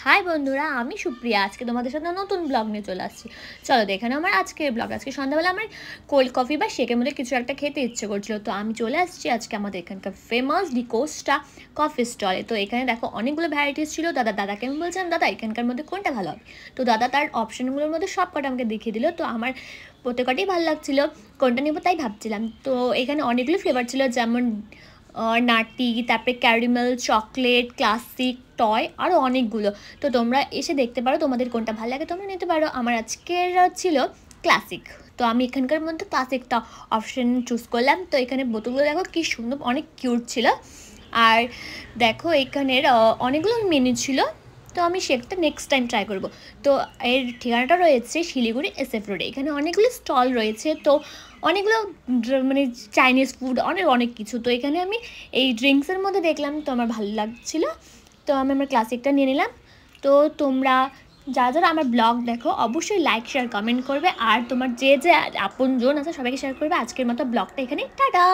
High বন্ধুরা, আমি সুপ্রিয়া। আজকে তোমাদের সাথে নতুন ব্লগ নিয়ে চলে আসছি। চলো দেখে নাও আমার আজকের ব্লগ। আজকে সন্ধ্যাবেলা আমার কোল্ড কফি বা শেকের মধ্যে কিছু একটা খেতে ইচ্ছে করছিল, তো আমি চলে আসছি আজকে আমাদের এখানকার ফেমাস ডিকোস্টা কফি স্টলে। তো এখানে দেখো অনেকগুলো ভ্যারাইটিস ছিল। দাদাকে আমি বলছিলাম, দাদা এখানকার মধ্যে কোনটা ভালো হবে। তো দাদা তার অপশানগুলোর মধ্যে সব কটা আমাকে দেখিয়ে দিল। তো আমার প্রত্যেকটাই ভালো লাগছিলো, কোনটা নেবো তাই ভাবছিলাম। তো এখানে অনেকগুলো ফ্লেভার ছিল, যেমন নাটি, তারপরে ক্যারামেল, চকলেট, ক্লাসিক, টয়, আরও অনেকগুলো। তো তোমরা এসে দেখতে পারো, তোমাদের কোনটা ভালো লাগে তোমরা নিতে পারো। আমার আজকের ছিল ক্লাসিক, তো আমি এখানকার মধ্যে ক্লাসিকটা অপশান চুজ করলাম। তো এখানে বোতলগুলো দেখো কী সুন্দর, অনেক কিউট ছিল। আর দেখো এখানের অনেকগুলো মেনু ছিল, তো আমি সেটা নেক্সট টাইম ট্রাই করব। তো এর ঠিকানাটা রয়েছে শিলিগুড়ি SF রোডে। এখানে অনেকগুলো স্টল রয়েছে, তো অনেকগুলো মানে চাইনিজ ফুড, অনেক কিছু। তো এখানে আমি এই ড্রিঙ্কসের মধ্যে দেখলাম, তো আমার ভালো লাগছিলো, তো আমি আমার ক্লাসিকটা নিয়ে নিলাম। তো তোমরা যারা আমার ব্লগ দেখো অবশ্যই লাইক, শেয়ার, কমেন্ট করবে, আর তোমার যে আপনজন আছে সবাইকে শেয়ার করবে। আজকের মতো ব্লগটা এখানে টাটা।